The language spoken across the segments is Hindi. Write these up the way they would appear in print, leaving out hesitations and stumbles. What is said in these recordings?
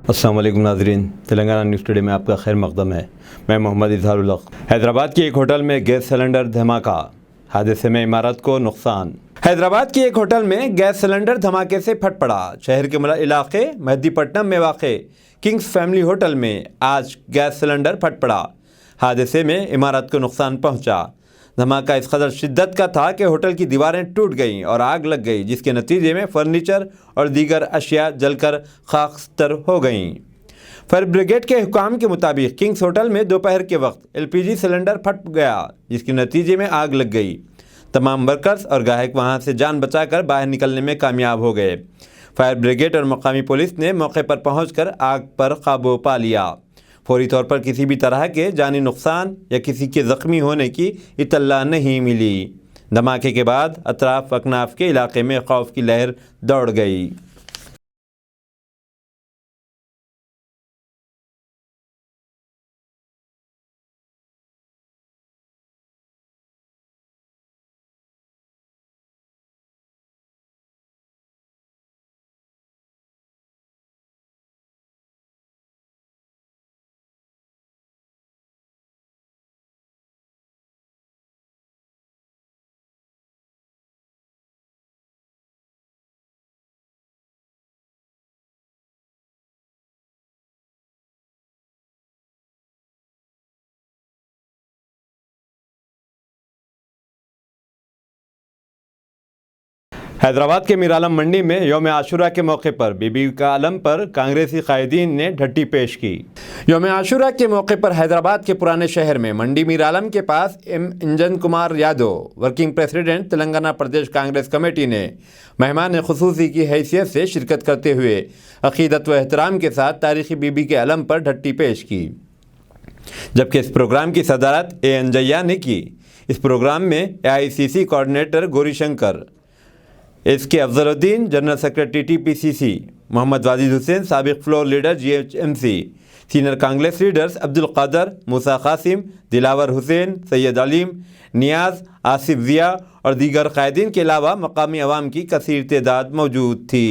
अस्सलाम वालेकुम नाज़रीन, तेलंगाना न्यूज़ टुडे में आपका खैर मक़दम है। मैं मोहम्मद इज़हारुल हक़। हैदराबाद की एक होटल में गैस सिलेंडर धमाका, हादसे में इमारत को नुकसान। हैदराबाद की एक होटल में गैस सिलेंडर धमाके से फट पड़ा। शहर के इलाके मेहदीपट्टनम में वाक़े किंग्स फैमिली होटल में आज गैस सिलेंडर फट पड़ा। हादसे में इमारत को नुकसान पहुंचा। धमाका इस कदर शिद्दत का था कि होटल की दीवारें टूट गईं और आग लग गई, जिसके नतीजे में फर्नीचर और दीगर अशिया जलकर खाकस्तर हो गईं। फायर ब्रिगेड के हुकाम के मुताबिक किंग्स होटल में दोपहर के वक्त एलपीजी सिलेंडर फट गया, जिसके नतीजे में आग लग गई। तमाम वर्कर्स और ग्राहक वहां से जान बचाकर बाहर निकलने में कामयाब हो गए। फायर ब्रिगेड और मकामी पुलिस ने मौके पर पहुंचकर आग पर काबू पा लिया। फौरी तौर पर किसी भी तरह के जानी नुकसान या किसी के ज़ख्मी होने की इत्तला नहीं मिली। धमाके के बाद अतराफ अकनाफ के इलाके में खौफ की लहर दौड़ गई। हैदराबाद के मीर आलम मंडी में यौम आशूरा के मौके पर बीबी का आलम पर कांग्रेसी कायदीन ने ढट्टी पेश की। यौम आशूरा के मौके पर हैदराबाद के पुराने शहर में मंडी मीर आलम के पास Anjan Kumar Yadav, working president Telangana Pradesh Congress committee ने मेहमान खुसूसी की हैसियत से शिरकत करते हुए अकीदत व एहतराम के साथ तारीखी बीबी के आलम पर ढट्टी पेश की, जबकि इस प्रोग्राम की सदारत ए अंजैया ने की। इस प्रोग्राम में AICC coordinator Gaurishankar, SK Afzaluddin, general secretary TPCC Mohammed Wajid Hussain, साबिक floor leader GHMC, senior Congress leaders Abdul Qadar, Musa Qasim, Dilawar Hussain, Syed Aleem, Niyaz, Asif Zia और दीगर कायदीन के अलावा मकामी अवाम की कसीर तादाद मौजूद थी।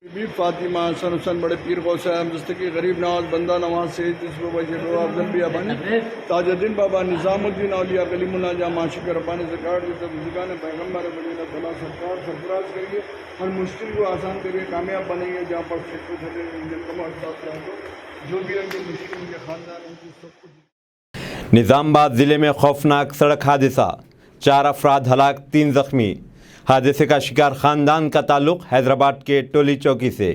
बीबी फातिमा हसन हुसैन बड़े पीर गौसे हम दस्तकी गरीब नवाज बंदा नवाज से ताजुद्दीन बाबा निज़ामुद्दीन औलिया कलीमुल्लाह जहाँ माशिक रब्बानी ज़कात ज़िकान पैगम्बर मदीना तला सरकार सरफराज करिए, हर मुश्किल को आसान करिए, कामयाब बनेंगे। जहाँ पर जो भी उनके मुश्किल उनके ख़ानदान उनकी सब कुछ। निज़ामाबाद ज़िले में खौफनाक सड़क हादसा, 4 अफराद हलाक, 3 ज़ख्मी। हादसे का शिकार ख़ानदान का ताल्लुक़ हैदराबाद के टोली चौकी से।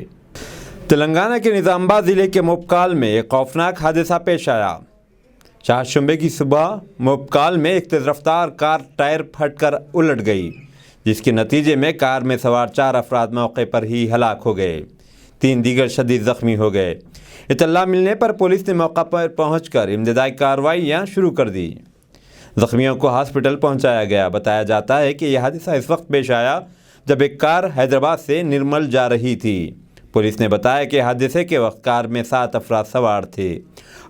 तेलंगाना के निज़ामाबाद ज़िले के मोपकाल में एक खौफनाक हादसा पेश आया। चारशंबे की सुबह मोपकाल में एक तेज़ रफ्तार कार टायर फटकर उलट गई, जिसके नतीजे में कार में सवार 4 अफराद मौके पर ही हलाक हो गए, 3 दीगर शदीद ज़ख्मी हो गए। इत्तला मिलने पर पुलिस ने मौका पर पहुंचकर इम्दादी कार्रवाइयाँ शुरू कर दी। ज़ख्मियों को हॉस्पिटल पहुंचाया गया। बताया जाता है कि यह हादसा इस वक्त पेश आया जब एक कार हैदराबाद से निर्मल जा रही थी। पुलिस ने बताया कि हादसे के वक्त कार में 7 अफराद सवार थे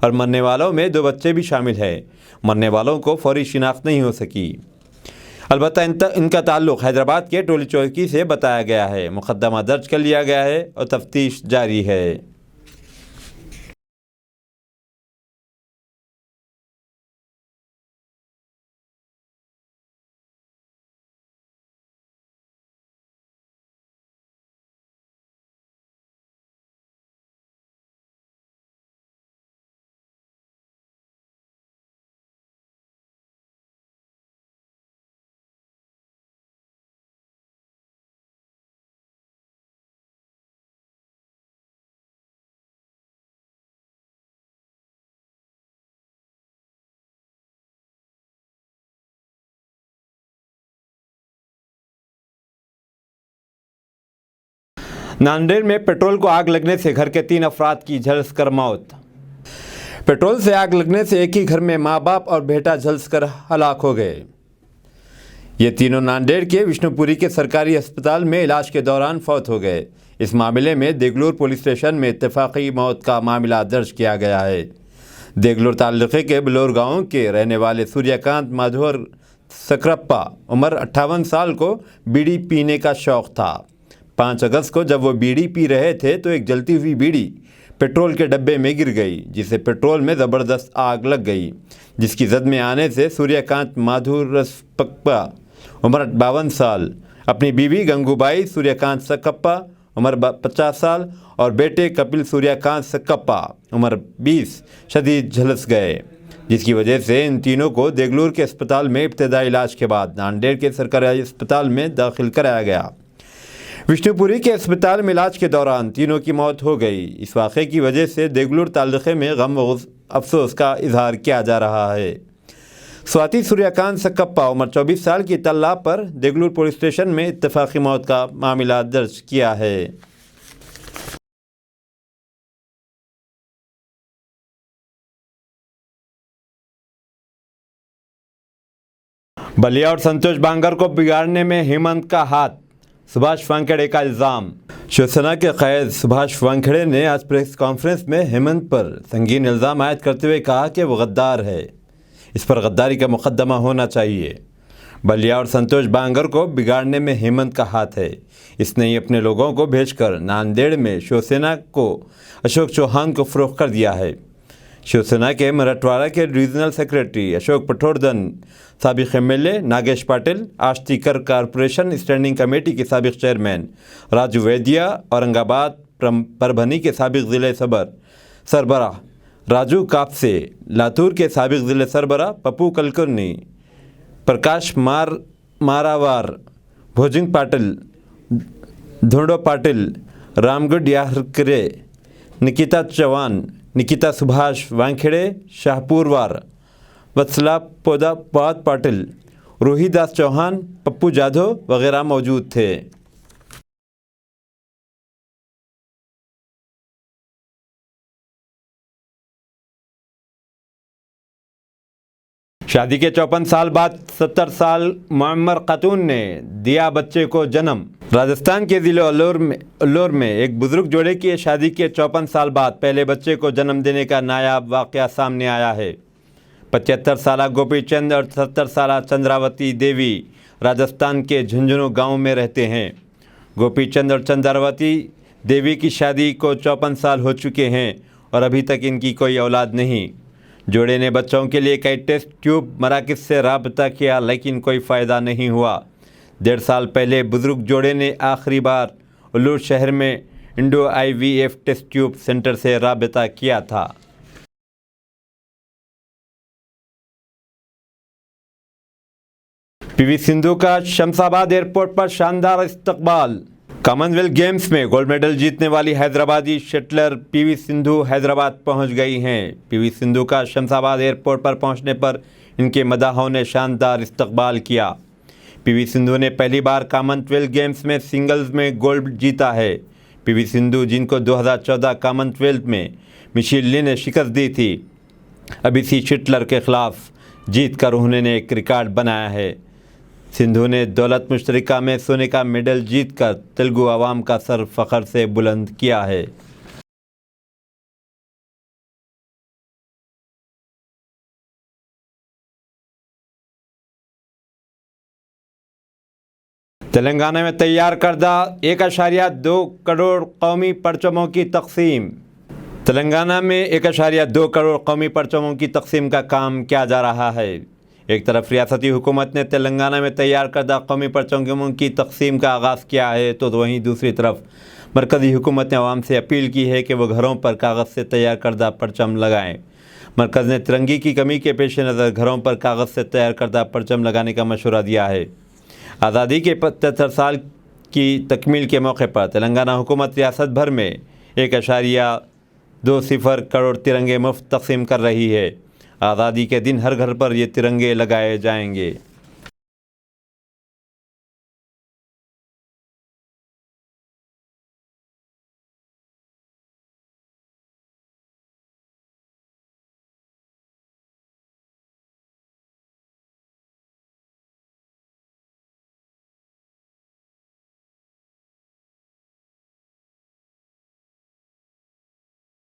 और मरने वालों में 2 बच्चे भी शामिल हैं। मरने वालों को फौरी शिनाख्त नहीं हो सकी। अलबत्ता इनका ताल्लुक़ हैदराबाद के टोली चौकी से बताया गया है। मुकदमा दर्ज कर लिया गया है और तफ्तीश जारी है। नांदेड़ में पेट्रोल को आग लगने से घर के 3 अफराद की झुलसकर मौत। पेट्रोल से आग लगने से एक ही घर में मां बाप और बेटा झुलसकर हलाक हो गए। ये तीनों नांदेड़ के विष्णुपुरी के सरकारी अस्पताल में इलाज के दौरान फौत हो गए। इस मामले में देगलूर पुलिस स्टेशन में इत्तेफाकी मौत का मामला दर्ज किया गया है। देगलूर तालुके के बलोर गांव के रहने वाले सूर्यकांत माधोर सकरप्पा उम्र 58 साल को बीड़ी पीने का शौक था। 5 अगस्त को जब वो बीड़ी पी रहे थे तो एक जलती हुई बीड़ी पेट्रोल के डब्बे में गिर गई, जिससे पेट्रोल में ज़बरदस्त आग लग गई, जिसकी जद में आने से सूर्यकांत माधुरस्पप्पा उम्र 52 साल, अपनी बीवी गंगूबाई सूर्यकांत सकप्पा उम्र 50 साल और बेटे कपिल सूर्यकांत सकप्पा उम्र 20 शदीद झुलस गए, जिसकी वजह से इन तीनों को देगलूर के अस्पताल में इब्तदाई इलाज के बाद नांदेड़ के सरकारी अस्पताल में दाखिल कराया गया। विष्णुपुरी के अस्पताल में इलाज के दौरान तीनों की मौत हो गई। इस वाक़े की वजह से देगलूर तालुके में गम व अफसोस का इजहार किया जा रहा है। स्वाति सूर्यकांत सकप्पा उम्र 24 साल की तल्ला पर देगलूर पुलिस स्टेशन में इत्तेफाकी मौत का मामला दर्ज किया है। बलिया और संतोष बांगर को बिगाड़ने में हेमंत का हाथ, सुभाष वानखेड़े का इल्ज़ाम। शिवसेना के कैद सुभाष वानखेड़े ने आज प्रेस कॉन्फ्रेंस में हेमंत पर संगीन इल्ज़ाम आयद करते हुए कहा कि वो गद्दार है, इस पर गद्दारी का मुकदमा होना चाहिए। बलिया और संतोष बांगर को बिगाड़ने में हेमंत का हाथ है। इसने ही अपने लोगों को भेजकर नांदेड़ में शिवसेना को अशोक चौहान को फ़रोख्त कर दिया है। शिवसेना के मराठवाड़ा के रीजनल सेक्रेटरी अशोक पठोरदन, साबिक MLA Nagesh Patil, Ashtikar corporation standing committee के साबिक चेयरमैन राजू वैद्या, औरंगाबाद परभनी के साबिक ज़िले सरबराह राजू कापसे, लातूर के साबिक ज़िले सरबराह पप्पू कलकर्नी, प्रकाश मारावार, भोजिंग पाटिल, धोंडो पाटिल, रामगढ़ याहरकरे, निकिता चौहान, निकिता सुभाष वानखेड़े, शाहपुरवार, वत्सला पोदापात पाटिल, रोहिदास चौहान, पप्पू जाधव वगैरह मौजूद थे। शादी के 54 साल बाद 70 साल मुअम्मर खातून ने दिया बच्चे को जन्म। राजस्थान के ज़िले अल्लोर में एक बुजुर्ग जोड़े की शादी के 54 साल बाद पहले बच्चे को जन्म देने का नायाब वाक़या सामने आया है। 75 साल गोपीचंद और 70 साल चंद्रावती देवी राजस्थान के झुंझुनू गांव में रहते हैं। गोपीचंद और चंद्रावती देवी की शादी को 54 साल हो चुके हैं और अभी तक इनकी कोई औलाद नहीं। जोड़े ने बच्चों के लिए कई टेस्ट ट्यूब मराकज़ से राब्ता किया, लेकिन कोई फ़ायदा नहीं हुआ। 1.5 साल पहले बुजुर्ग जोड़े ने आखिरी बार उल्लूर शहर में Indo IVF test tube centre से राब्ता किया था। PV सिंधु का शमशाबाद एयरपोर्ट पर शानदार इस्तकबाल। कॉमनवेल्थ गेम्स में गोल्ड मेडल जीतने वाली हैदराबादी शटलर PV सिंधु हैदराबाद पहुंच गई हैं। PV सिंधु का शमशाबाद एयरपोर्ट पर पहुंचने पर इनके मदाहों ने शानदार इस्तकबाल किया। PV सिंधु ने पहली बार कॉमनवेल्थ गेम्स में सिंगल्स में गोल्ड जीता है। PV सिंधु, जिनको 2014 कॉमनवेल्थ में मिशेल ली ने शिकस्त दी थी, अब इसी शटलर के खिलाफ जीत कर उन्होंने एक रिकॉर्ड बनाया है। सिंधु ने दौलत मुश्तरका में सोने का मेडल जीतकर तेलुगु अवाम का सर फ़ख्र से बुलंद किया है। तेलंगाना में तैयार करदा 1.2 करोड़ कौमी परचमों की तकसीम। तेलंगाना में 1.2 करोड़ कौमी परचमों की तकसीम का काम किया जा रहा है। एक तरफ रियासती हुकूमत ने तेलंगाना में तैयार करदा कौमी परचमों की तकसीम का आगाज़ किया है, तो वहीं दूसरी तरफ मरकज़ी हुकूमत ने आवाम से अपील की है कि वो घरों पर कागज़ से तैयार करदा परचम लगाएं। मरकज़ ने तिरंगे की कमी के पेश नज़र घरों पर कागज़ से तैयार करदा परचम लगाने का मशवरा दिया है। आज़ादी के 75 साल की तकमील के मौके पर तेलंगाना हुकूमत रियासत भर में 1.20 करोड़ तिरंगे मुफ्त तकसीम कर रही है। आज़ादी के दिन हर घर पर ये तिरंगे लगाए जाएंगे।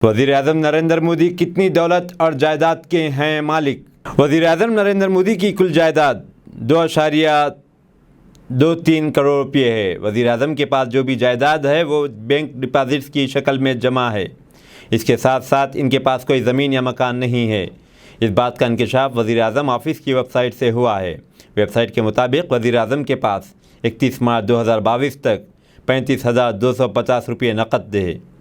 वज़ीर-ए-आज़म नरेंद्र मोदी कितनी दौलत और जायदाद के हैं मालिक? वज़ीर-ए-आज़म नरेंद्र मोदी की कुल जायदाद 2.23 करोड़ रुपये है। वज़ीर-ए-आज़म के पास जो भी जायदाद है वो बैंक डिपॉजिट्स की शक्ल में जमा है। इसके साथ साथ इनके पास कोई ज़मीन या मकान नहीं है। इस बात का इंकशाफ वज़ीर-ए-आज़म ऑफिस की वेबसाइट से हुआ है। वेबसाइट के मुताबिक वज़ीर-ए-आज़म के पास 31 मार्च 2022 तक 35,250 रुपये नकद है।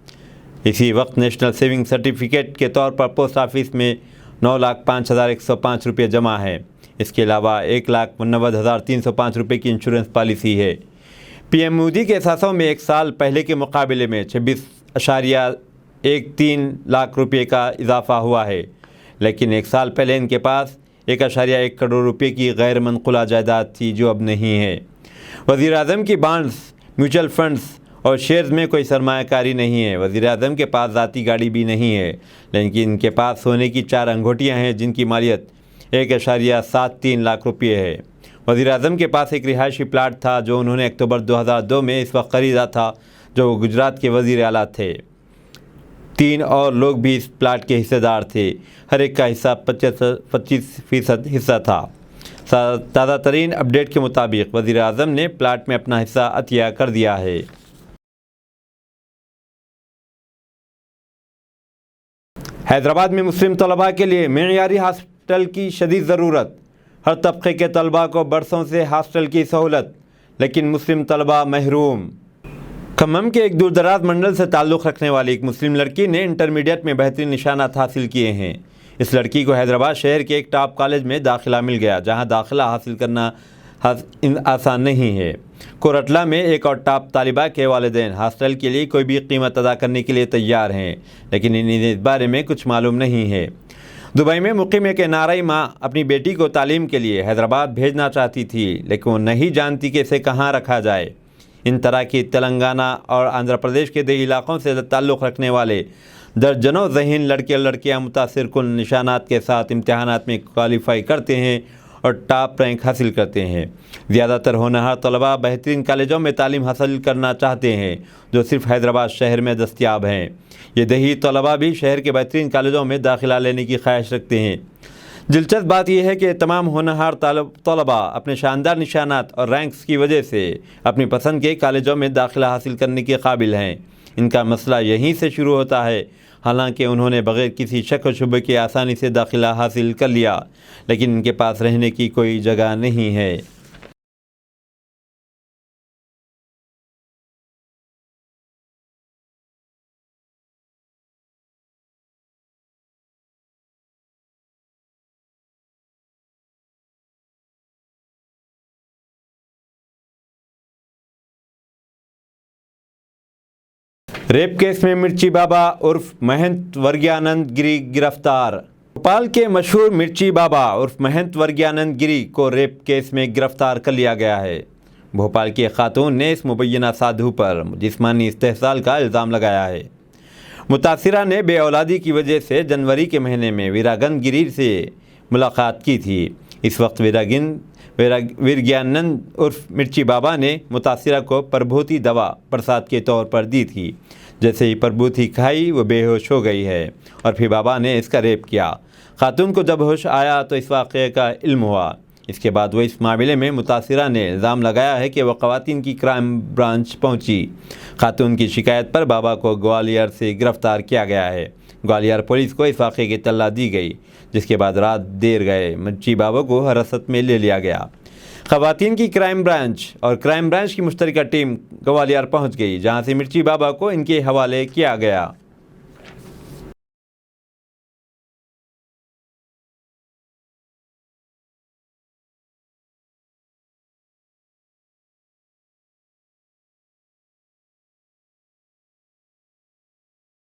इसी वक्त नेशनल सेविंग सर्टिफिकेट के तौर पर पोस्ट ऑफिस में 9,05,105 रुपये जमा है। इसके अलावा 1,89,305 रुपये की इंश्योरेंस पॉलिसी है। पीएम मोदी के एहसासों में एक साल पहले के मुकाबले में 26.13 लाख रुपये का इजाफा हुआ है, लेकिन एक साल पहले इनके पास 1.1 करोड़ रुपये की गैर मनकुला जायदाद थी जो अब नहीं है। वज़ीर-ए-आज़म की बॉन्ड्स, म्यूचुअल फंड्स और शेयर्स में कोई सरमायाकारी नहीं है। वज़ीर-ए-आज़म के पास ज़ाती गाड़ी भी नहीं है, लेकिन इनके पास सोने की 4 अंगूठियाँ हैं जिनकी मालियत 1.73 लाख रुपये है। वज़ीर-ए-आज़म के पास एक रिहायशी प्लाट था जो उन्होंने अक्टूबर 2002 में इस वक्त ख़रीदा था, जो गुजरात के वज़ीर आला थे। 3 और लोग भी इस प्लाट के हिस्सेदार थे। हर एक का हिस्सा 25% हिस्सा था। ताज़ा तरीन अपडेट के मुताबिक वज़ीर-ए-आज़म ने प्लाट में अपना हिस्सा अतिया कर दिया है। हैदराबाद में मुस्लिम तलबा के लिए मेयारी हॉस्टल की शदीद ज़रूरत। हर तबके के तलबा को बरसों से हॉस्टल की सहूलत, लेकिन मुस्लिम तलबा महरूम। खम्मम के एक दूरदराज मंडल से ताल्लुक़ रखने वाली एक मुस्लिम लड़की ने इंटरमीडिएट में बेहतरीन निशानात हासिल किए हैं। इस लड़की को हैदराबाद शहर के एक टॉप कॉलेज में दाखिला मिल गया, जहां दाखिला हासिल करना आसान नहीं है। कोरटला में एक और टॉप तालिबा के वालिदैन हॉस्टल के लिए कोई भी कीमत अदा करने के लिए तैयार हैं, लेकिन इन्हें इस बारे में कुछ मालूम नहीं है। दुबई में मुकीम एक एनआरआई माँ अपनी बेटी को तालीम के लिए हैदराबाद भेजना चाहती थी, लेकिन वो नहीं जानती कि इसे कहाँ रखा जाए। इन तरह की तेलंगाना और आंध्र प्रदेश के देही इलाकों से ताल्लुक़ रखने वाले दर्जनों ज़हीन लड़के और लड़कियाँ मुतासिर कुन निशानात के साथ इम्तहानात में क्वालिफाई करते हैं और टॉप रैंक हासिल करते हैं। ज़्यादातर होनहार तलबा बेहतरीन कॉलेजों में तालीम हासिल करना चाहते हैं जो सिर्फ हैदराबाद शहर में दस्तयाब हैं। ये दही तलबा भी शहर के बेहतरीन कॉलेजों में दाखिला लेने की ख्वाहिश रखते हैं। दिलचस्प बात यह है कि तमाम होनहार तलबा अपने शानदार निशानात और रैंक्स की वजह से अपनी पसंद के कॉलेजों में दाखिला हासिल करने के काबिल हैं। इनका मसला यहीं से शुरू होता है। हालांकि उन्होंने बग़ैर किसी शक व शुबे के आसानी से दाखिला हासिल कर लिया, लेकिन इनके पास रहने की कोई जगह नहीं है। रेप केस में मिर्ची बाबा उर्फ महंत वर्ज्ञानंद गिरी गिरफ्तार। भोपाल के मशहूर मिर्ची बाबा उर्फ महंत वर्ज्ञानंद गिरी को रेप केस में गिरफ्तार कर लिया गया है। भोपाल की एक खातून ने इस मुबैना साधु पर जिस्मानी इस्तेहसाल का इल्ज़ाम लगाया है। मुतासिरा ने बेऔलादी की वजह से जनवरी के महीने में वीरागंज गिरी से मुलाकात की थी। इस वक्त वीरज्ञानंद उर्फ मिर्ची बाबा ने मुतासिरा को प्रभूति दवा प्रसाद के तौर पर दी थी। जैसे ही प्रभूति खाई वो बेहोश हो गई है और फिर बाबा ने इसका रेप किया। खातून को जब होश आया तो इस वाक़े का इल्म हुआ। इसके बाद वो इस मामले में मुतासिरा ने इल्ज़ाम लगाया है कि वह ख़वातीन की क्राइम ब्रांच पहुंची। खातून की शिकायत पर बाबा को ग्वालियर से गिरफ़्तार किया गया है। ग्वालियर पुलिस को इस वाक़े की इत्तला दी गई, जिसके बाद रात देर गए मिर्ची बाबा को हिरासत में ले लिया गया। ख़वातीन की क्राइम ब्रांच और क्राइम ब्रांच की मुश्तरका टीम ग्वालियर पहुंच गई, जहां से मिर्ची बाबा को इनके हवाले किया गया।